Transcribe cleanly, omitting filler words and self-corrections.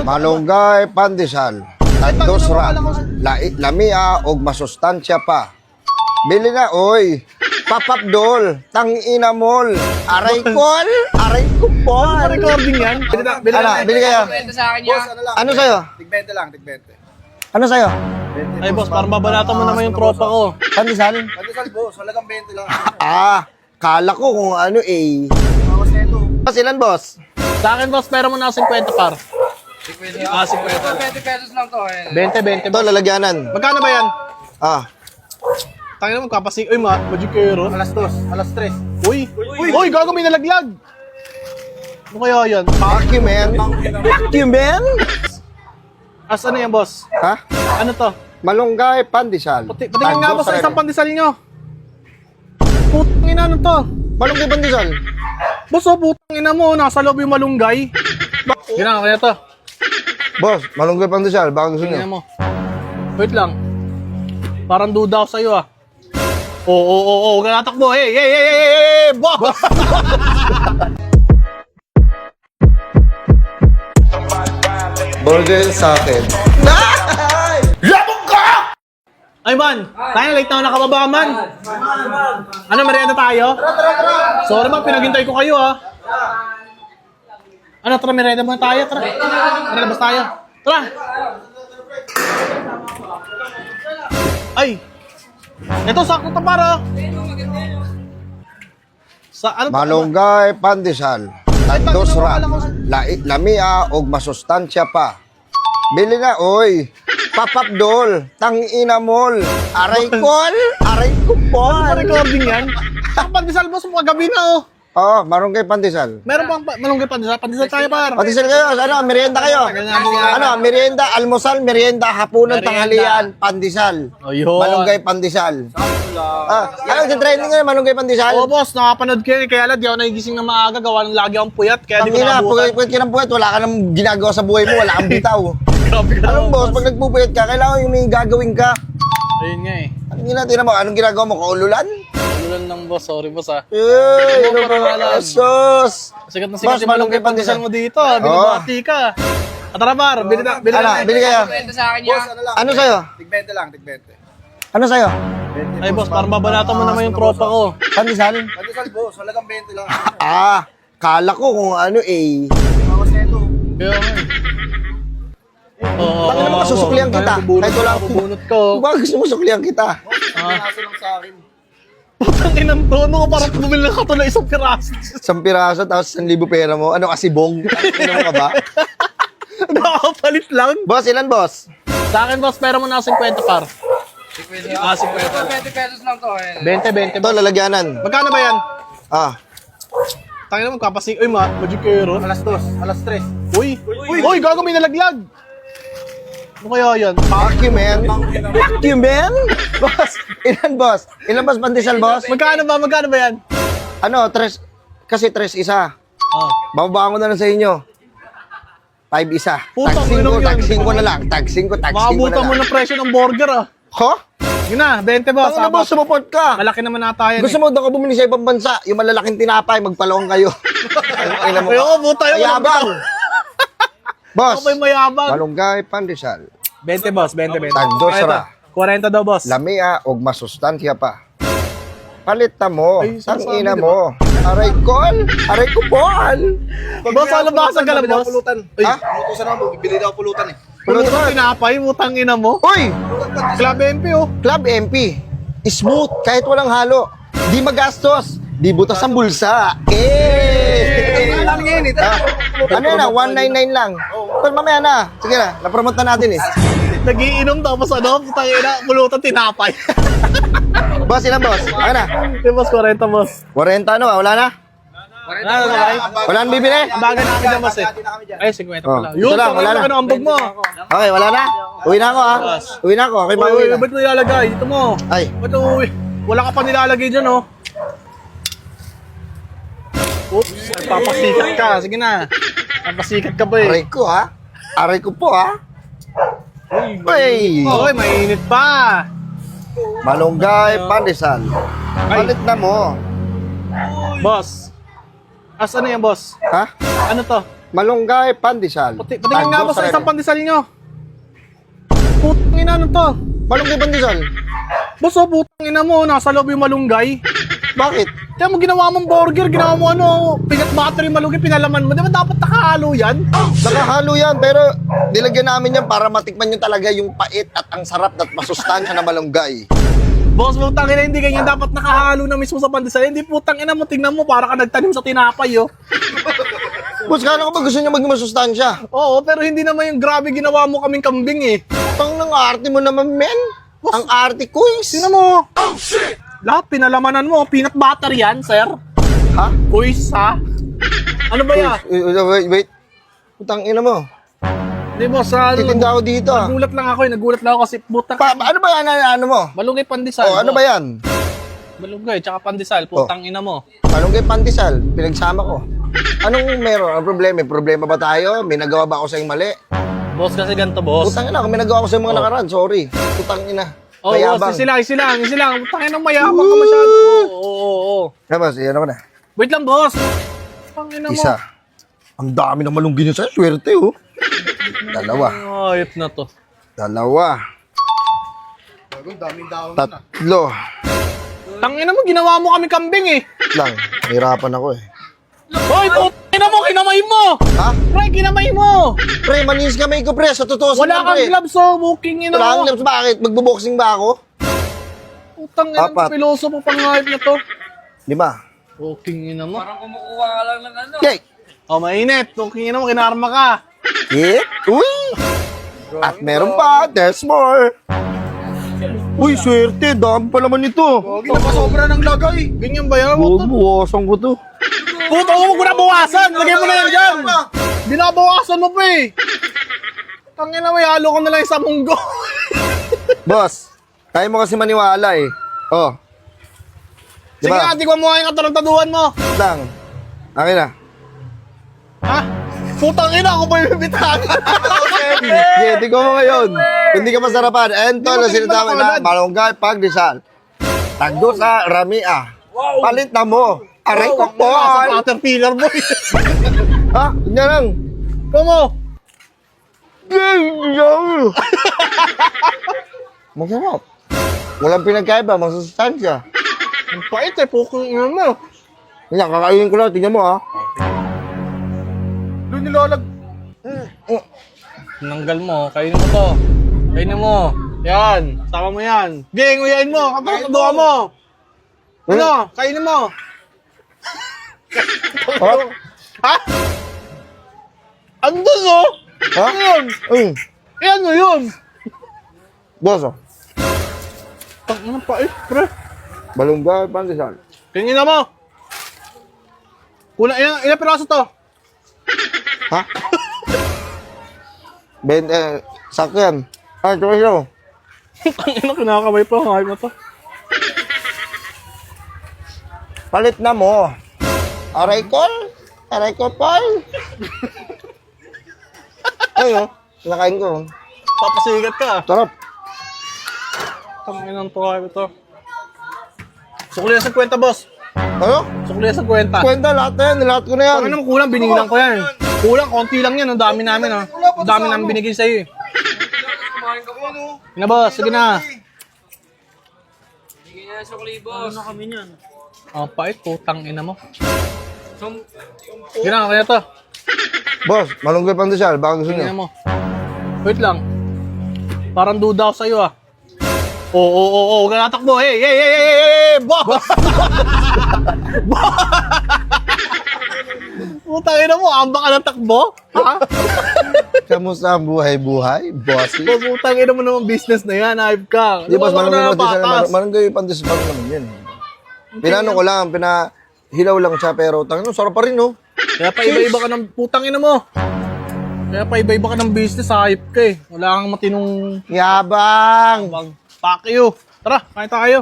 Malunggay pandesal. Tandos ra. Lamia og masustansya pa. Bili na oy. Papapdol, tangina mol. Aray kol, aray kupon. Recording yan. Bili kaya. Ano sa'yo? Tig-20 lang, tig-20. Ano sa'yo? Ay boss, parang babanatan mo naman yung tropa ko. Pandesal? Pandesal boss, halagang 20 lang. Kala ko kung ano eh. Bawas na ito. Boss, ilan boss? Sa akin boss, pero mo na 50 par. 50 50. 20 pesos lang to eh. 20 Ito, lalagyanan. Magkano ba yan? Ah, Tangin na magkapasing. Uy, magikero. Alas 2, alas 3. Uy, gago, may nalaglag. Ano kaya yan? fuck you man. Fuck you man. As ano yan, boss? Ha? Ano to? Malunggay pandesal. Patingin nga boss sa Tandos isang ra. pandesal nyo. Putang ina, ano to? Malunggay pandesal. Boss, oh, putang ina mo. Nasa loob yung malunggay. Gina, kaya to. Boss, malunggay pandesal. Baka gusto Tingnan nyo. mo. Wait lang. Parang duda ako sa'yo ah. Oo, huwag ka natakbo. Hey, boss! Burger sa akin. Ay man, tayo late na ako nakababa man. Ano, merienda tayo? Sorry man, pinaghintay ko kayo ah. Ano, tara merienda muna tayo, tara. Tara, labas tayo. Tara! Ay! Ito, sakto to para. Sa ano? Malunggay pandesal. Tandos ra. Lamia og masustansya pa. Bili na oy. Papapdol, tangina mol. Aray kol, aray kupon. Recording yan. Sa pandesal boss, mga gabi na oh. Oo, malunggay pandesal. Meron pang malunggay pandesal. Pandesal tayo par. Pandesal kayo, ano, merienda kayo. Ano, merienda, almusal, merienda, hapunan, Merienda. tanghalian, pandesal. Oh, yun. Malunggay pandesal. Ano, sa training ngayon, malunggay pandesal? Oo boss, nakapanood ko yun. Kaya lang, di ako nagigising na maaga. Gawa ng lagi akong puyat. Kaya di ko Tangina, nakabukan. pagkat ka ng puwet, wala ka nang ginagawa sa buhay mo, wala kang bitaw. Grabe ka Anong naman, boss, pag nagpupuyat ka, kailangan yung may gagawin ka. Ayun nga eh. Tingnan mo, anong ginagawa mo, kaululan? Ulan lang boss, sorry boss ah. Eh, Ano ba, alam? sus! Sikat na Boss, sikat yung malunggay pandesal mo dito ah. Binabati ka. Tara par, bili na. Bili kaya. 20 sa akin yan. Ano sa'yo? Tig-20 lang, tig-20. Ano sa'yo? Ay boss, parang babanatan mo naman yung tropa ko. Pandesal? Pandesal boss, halagang 20 lang. Kala ko kung ano eh. Bawas na ito. Kaya nga eh. Oo, Bakit naman kasusuklihan kita? Kahit wala akong bunot ko. Bakit gusto mo suklihan kita? Pinaso lang sa akin. Putang inang tono ko, parang bumili lang ka to na isang piraso. Isang piraso, tapos 1,000 pera mo. Ano kasi bong? Ano mo ka ba? Nakakapalit lang. Boss, ilan boss? Sa akin boss, pero mo na 50 par. 50 50. pesos lang to eh. 20. Ito, lalagyanan. Magkano ba yan? Tangina Tangin na magkapasing. Uy, magikero. Alas 2, alas 3. Uy, gago, may nalaglag. Ano kaya yan? Fuck you man. Fuck you man. Boss, ilan boss? Ilan boss pandesal boss? Magkano ba yan? Ano, tres, kasi tres isa. Oh. Bababa ko na lang sa inyo. 5 isa. Putang Tag 5, inang yan. tag 5 na lang. Tag 5 na Makabutan mo lang. ng presyo ng burger ah. Ho? Yun na, 20 boss. Ano boss, sumuport ka. Malaki naman nata yan Gusto mo daw ka bumili sa ibang bansa, yung malalaking tinapay, magpalong kayo. Ay mo. Ayoko, buta yung Mayabang. Boss, Ako pa yung mayabang. malunggay pandesal. 20 boss, 20. Tandos ra. 40 daw boss. Lamia og masustansya pa. Palita mo, Ay, sinasabi, tangina di ba? mo. Aray kol, aray kupon. Boss, alam ba sa galang boss? Uy, Ha? utusan ako, bibili daw pulutan eh. Pulutan tinapay, mutang ina mo. Uy, Club MP oh. Club MP. Smooth, kahit walang halo. Di magastos, di butas ang bulsa. Ano lang ngayon eh. Ano yun na, 199 lang. Pero mamaya na, sige na, napromote na natin eh. Nagiinom tapos ano, putang ina, pulutan tinapay. Boss, ilan boss? Ano na? Yung boss, 40 boss. 40 ano ba? Wala na? Wala nang bibili? Bagay namin dyan boss eh. Ay, 50 pala. Oh, ito lang, wala na. Ano ambag mo? Okay, wala na? Uwi na ako ha. Uwi na ako, okay ba uwi Uy, na? ba't mo nilalagay? Ito mo. Ay, Ba't uwi? Wala ka pa nilalagay dyan oh. Oops, papasikat ka. Sige na. Papasikat ka ba eh. aray ko ha. Aray ko po ha. Uy! Oy, mainit pa. Malunggay, pandesal. Palit na mo. Boss. As ano yan, boss? Ha? Ano to? Malunggay, pandesal. Patingin nga boss sa isang pandesal nyo. Putang ina ano to? Malunggay, pandesal. Boss, oh, putang ina mo, nasa loob yung malunggay. Bakit? Kaya mo ginawa mong burger, ginawa mo ano, peanut butter yung malunggay, pinalaman mo. Di ba dapat nakahalo yan? Nakahalo yan, pero nilagyan namin yan para matikman nyo talaga yung pait at ang sarap at masustansya na malunggay. Boss, putang ina, hindi ganyan. Dapat nakahalo na mismo sa pandesal. Hindi putang ina mo, tingnan mo, para ka nagtanim sa tinapay, oh. Boss, kala ko ba gusto nyo maging masustansya? Oo, pero hindi naman yung grabe ginawa mo kaming kambing, eh. Tang ng arte mo naman, men. Ang arte quiz. Tingnan mo. Oh, shit! Lahat pinalamanan mo. Peanut butter yan, sir. Ha? Kuis, ha? Ano ba yan? Wait. Putang ina mo. Hindi, boss, ano? Titinda ako dito, ah. Nagulat lang ako, eh. Nagulat lang ako kasi putang... Ano ba yan? Ano mo? Malunggay pandesal. Oh, ano ba yan? Malunggay, tsaka pandesal. Putang ina mo. Malunggay pandesal. Pinagsama ko. Anong meron? Ang problema? May problema ba tayo? May nagawa ba ako sa mali? Boss, kasi ganito, boss. Putang ina, kung may nagawa ko sa mga nakaraan. Sorry. Putang ina. Oh, Mayabang. boss, easy lang. Putang ina, mayabang ka masyado. Oo. Boss, yan ako na. Wait lang, boss. Putang ina mo. Isa. Ang dami ng malunggay niyo sa'yo. Swerte, oh. Dalawa. Ayop na to. Dalawa. Daming daon. Tatlo. Tangina mo, ginawa mo kami kambing, eh. Lang. Hirapan ako, eh. Hoy, putang mo, kinamay mo. Ha? Pre, kinamay mo. Pre, manis kamay ko, pre. Sa totoo Wala kang gloves, oh. Booking ina Wala kang mo. gloves. Bakit? Magbo-boxing ba ako? Putang ina, Apat. piloso mo pang hype na to. 5. Booking ina mo. Okay. Oh, mainit. Booking ina mo, kinarma ka. Hit. Uy! At meron pa. There's more. Uy, swerte. Dami pa naman ito. Pogi, napasobra ng lagay. Ganyan ba yan? Buwasan ko to. Puto, huwag mo na bawasan. Lagay mo na yan dyan. Binabawasan mo pa eh. Tangina mo, halo ko na lang sa munggo. Boss, kaya mo kasi maniwala eh. Oh. Sige nga, tigwan mo nga yung kataruntaduhan mo. Lang. Akin na. Ha? Putang ina, ako ba yung bibitahan? Sige, tignan mo ngayon. Kung di ka masarapan, ento Hindi mo na sinatawag tingnan na agad. malunggay pagdisal. Tagdo sa ramia. Palit na mo. Aray ko po. Sa Caterpillar boy. Ha? Ganyan lang. Kumo? Ganyan. Masarap. Walang pinagkaiba, masustansya. Ang pait eh, pukong ina mo. Ganyan, kakainin ko lang. Tingnan mo ha. Doon nilalag. Nanggal mo, kainin mo to. Kainin mo. Yan, sama mo yan. Geng, uyain mo, kataruntaduhan mo. Ano? Kainin mo. Harap. Ha? Andun oh! Ha? Ano yun? Ano yun? Boss, oh. Ano pa eh, pre? Balunggay, pandesal. Tingin na mo. Kulang, ilang piraso to? Ha? Sakto yan. Ay, ito kayo. Tangina, kinakamay pa, hayop na to. Palit na mo. Aray ko, Paul. Ayun, nakain ko. Papasigat ka. Sarap. Tangina to, hayop to. Sukli sa kwenta, boss. Ano? Sukli sa kwenta. Kwenta, lahat na yan. Lahat ko na yan. Tangina mo, kulang, binilang ko yan. Kulang, konti lang yan. Ang dami namin, ha. Ang dami namin binigay sa'yo, eh. Sige na, boss. Sige na. Ang pait, putang ina mo. Sige na, kaya to. Boss, malunggay pandesal. Baka gusto Tingnan niyo. mo. Wait lang. Parang duda ako sa'yo, ah. Oo, huwag ka natakbo. Hey, boss! Putang ina mo, amba ka ng takbo? Ha? Kamusta ang buhay-buhay, bossy? Putang ina mo naman business na yan, hype ka. Di boss, Lumabas ka malunggay na ng pandesal. patas. Malunggay pandesal pa rin naman yun. Pinano ko lang, pinahilaw lang siya, pero tangin, sarap pa rin, no? Kaya pa iba-iba ka ng putang ina mo. Kaya pa iba-iba ka ng business, hype ka eh. Wala kang matinong Yabang! bang. Fuck you. Tara, kain tayo.